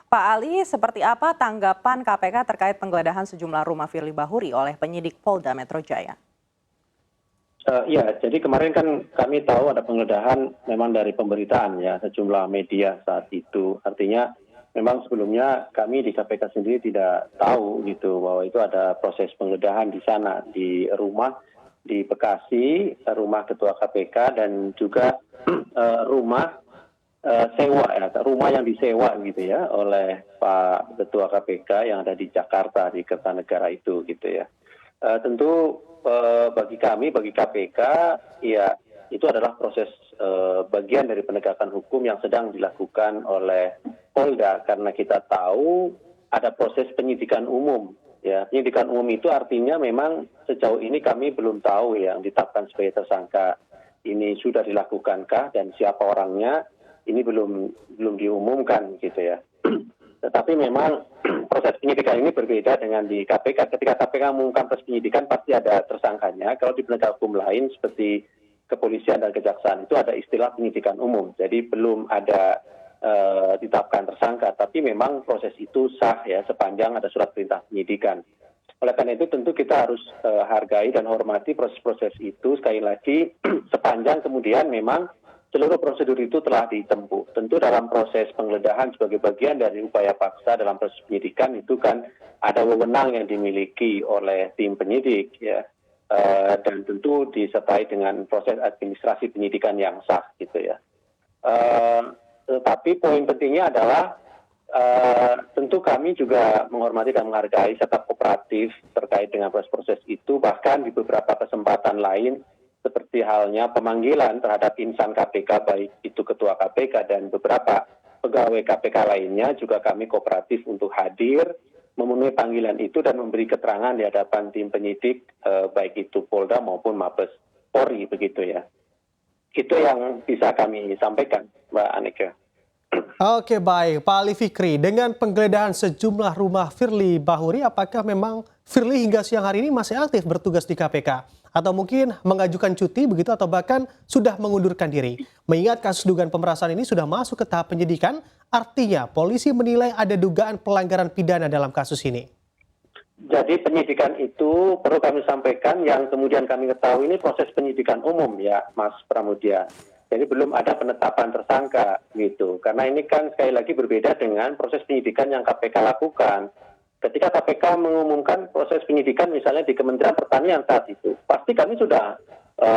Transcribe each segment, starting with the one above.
Pak Ali, seperti apa tanggapan KPK terkait penggeledahan sejumlah rumah Firly Bahuri oleh penyidik Polda Metro Jaya? Iya, jadi kemarin kan kami tahu ada penggeledahan memang dari pemberitaan ya sejumlah media saat itu. Artinya memang sebelumnya kami di KPK sendiri tidak tahu gitu bahwa itu ada proses penggeledahan di sana di rumah di Bekasi, rumah Ketua KPK dan juga rumah sewa ya, rumah yang disewa gitu ya oleh Pak Ketua KPK yang ada di Jakarta di Kertanegara itu gitu ya. Tentu bagi kami, bagi KPK, ya itu adalah proses bagian dari penegakan hukum yang sedang dilakukan oleh Polda karena kita tahu ada proses penyidikan umum. Ya, penyidikan umum itu artinya memang sejauh ini kami belum tahu yang ditetapkan sebagai tersangka ini sudah dilakukankah dan siapa orangnya ini belum diumumkan gitu ya. Tetapi memang proses penyidikan ini berbeda dengan di KPK. Ketika KPK mengumumkan proses penyidikan pasti ada tersangkanya. Kalau di penegak hukum lain seperti kepolisian dan kejaksaan itu ada istilah penyidikan umum. Jadi belum ada ditetapkan tersangka. Tapi memang proses itu sah ya sepanjang ada surat perintah penyidikan. Oleh karena itu tentu kita harus hargai dan hormati proses-proses itu sekali lagi sepanjang kemudian memang seluruh prosedur itu telah ditempuh. Tentu dalam proses penggeledahan sebagai bagian dari upaya paksa dalam proses penyidikan itu kan ada wewenang yang dimiliki oleh tim penyidik ya. Dan tentu disertai dengan proses administrasi penyidikan yang sah gitu ya. Tetapi poin pentingnya adalah tentu kami juga menghormati dan menghargai serta kooperatif terkait dengan proses-proses itu bahkan di beberapa kesempatan lain seperti halnya pemanggilan terhadap insan KPK baik itu Ketua KPK dan beberapa pegawai KPK lainnya juga kami kooperatif untuk hadir memenuhi panggilan itu dan memberi keterangan di hadapan tim penyidik baik itu Polda maupun Mabes Polri begitu ya. Itu yang bisa kami sampaikan, Mbak Aneka. Oke baik, Pak Ali Fikri, dengan penggeledahan sejumlah rumah Firly Bahuri, apakah memang Firly hingga siang hari ini masih aktif bertugas di KPK? Atau mungkin mengajukan cuti begitu atau bahkan sudah mengundurkan diri? Mengingat kasus dugaan pemerasan ini sudah masuk ke tahap penyidikan, artinya polisi menilai ada dugaan pelanggaran pidana dalam kasus ini. Jadi penyidikan itu perlu kami sampaikan yang kemudian kami ketahui ini proses penyidikan umum ya Mas Pramudia. Jadi belum ada penetapan tersangka gitu. Karena ini kan sekali lagi berbeda dengan proses penyidikan yang KPK lakukan. Ketika KPK mengumumkan proses penyidikan misalnya di Kementerian Pertanian saat itu, pasti kami sudah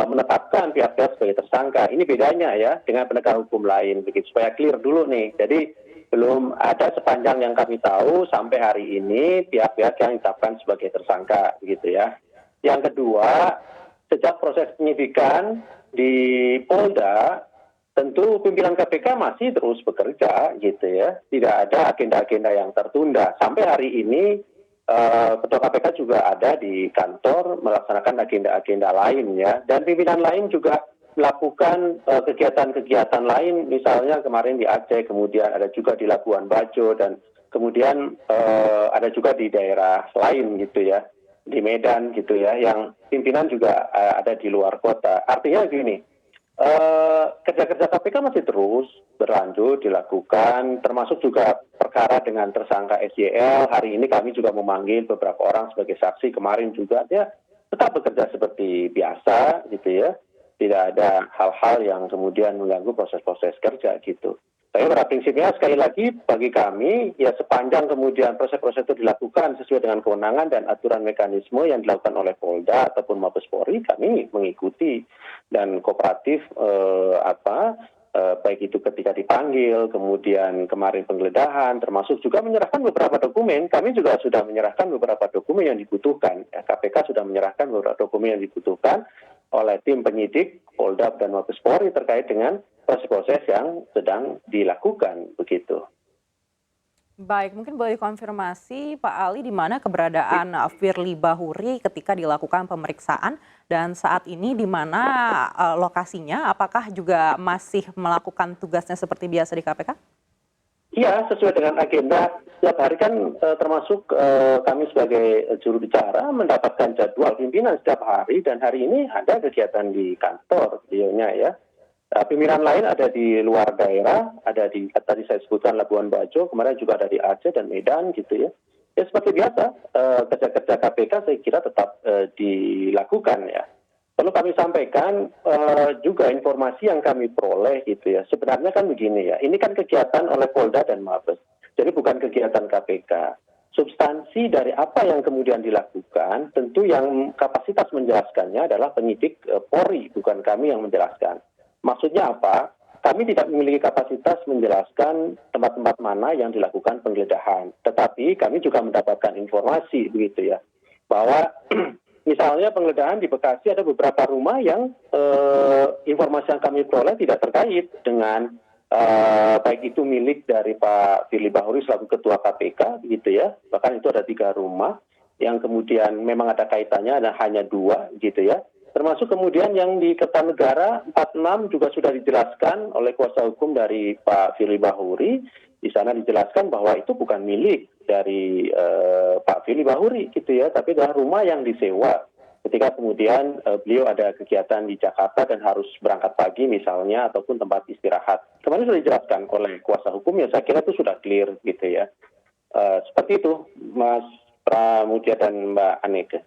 menetapkan pihak-pihak sebagai tersangka. Ini bedanya ya dengan penegak hukum lain begitu supaya clear dulu nih. Jadi belum ada sepanjang yang kami tahu sampai hari ini pihak-pihak yang ditetapkan sebagai tersangka begitu ya. Yang kedua, sejak proses penyidikan di Polda, tentu pimpinan KPK masih terus bekerja gitu ya. Tidak ada agenda-agenda yang tertunda. Sampai hari ini Ketua KPK juga ada di kantor melaksanakan agenda-agenda lain ya. Dan pimpinan lain juga melakukan kegiatan-kegiatan lain, misalnya kemarin di Aceh, kemudian ada juga di Labuan Bajo, dan kemudian ada juga di daerah lain gitu ya, di Medan gitu ya, yang pimpinan juga ada di luar kota. Artinya gini, kerja-kerja KPK masih terus berlanjut dilakukan, termasuk juga perkara dengan tersangka SYL. Hari ini kami juga memanggil beberapa orang sebagai saksi, kemarin juga dia tetap bekerja seperti biasa gitu ya. Tidak ada hal-hal yang kemudian mengganggu proses-proses kerja gitu. Tapi pada prinsipnya sekali lagi bagi kami ya sepanjang kemudian proses-proses itu dilakukan sesuai dengan kewenangan dan aturan mekanisme yang dilakukan oleh Polda ataupun Mabes Polri, kami mengikuti dan kooperatif baik itu ketika dipanggil, kemudian kemarin penggeledahan, termasuk juga menyerahkan beberapa dokumen. Kami juga sudah menyerahkan beberapa dokumen yang dibutuhkan. Ya, KPK sudah menyerahkan beberapa dokumen yang dibutuhkan oleh tim penyidik Polda dan Mabes Polri terkait dengan proses-proses yang sedang dilakukan begitu. Baik, mungkin boleh dikonfirmasi Pak Ali di mana keberadaan Firly Bahuri ketika dilakukan pemeriksaan dan saat ini di mana lokasinya? Apakah juga masih melakukan tugasnya seperti biasa di KPK? Iya, sesuai dengan agenda. Setiap hari kan termasuk kami sebagai juru bicara mendapatkan jadwal pimpinan setiap hari dan hari ini ada kegiatan di kantor beliaunya ya. Pimpinan lain ada di luar daerah, ada di tadi saya sebutkan Labuan Bajo, kemarin juga ada di Aceh dan Medan gitu ya. Ya seperti biasa, kerja-kerja KPK saya kira tetap dilakukan ya. Perlu kami sampaikan juga informasi yang kami peroleh gitu ya. Sebenarnya kan begini ya, ini kan kegiatan oleh Polda dan Mabes. Jadi bukan kegiatan KPK. Substansi dari apa yang kemudian dilakukan, tentu yang kapasitas menjelaskannya adalah penyidik Polri, bukan kami yang menjelaskan. Maksudnya apa? Kami tidak memiliki kapasitas menjelaskan tempat-tempat mana yang dilakukan penggeledahan. Tetapi kami juga mendapatkan informasi begitu ya, bahwa misalnya penggeledahan di Bekasi ada beberapa rumah yang informasi yang kami peroleh tidak terkait dengan baik itu milik dari Pak Firly Bahuri selaku Ketua KPK begitu ya. Bahkan itu ada 3 rumah yang kemudian memang ada kaitannya, ada hanya 2 gitu ya. Termasuk kemudian yang di Kertanegara 46 juga sudah dijelaskan oleh kuasa hukum dari Pak Firly Bahuri. Di sana dijelaskan bahwa itu bukan milik dari Pak Firly Bahuri gitu ya, tapi adalah rumah yang disewa. Ketika kemudian beliau ada kegiatan di Jakarta dan harus berangkat pagi misalnya, ataupun tempat istirahat. Kemarin sudah dijelaskan oleh kuasa hukum ya, saya kira itu sudah clear gitu ya. Seperti itu Mas Pramudia dan Mbak Aneke.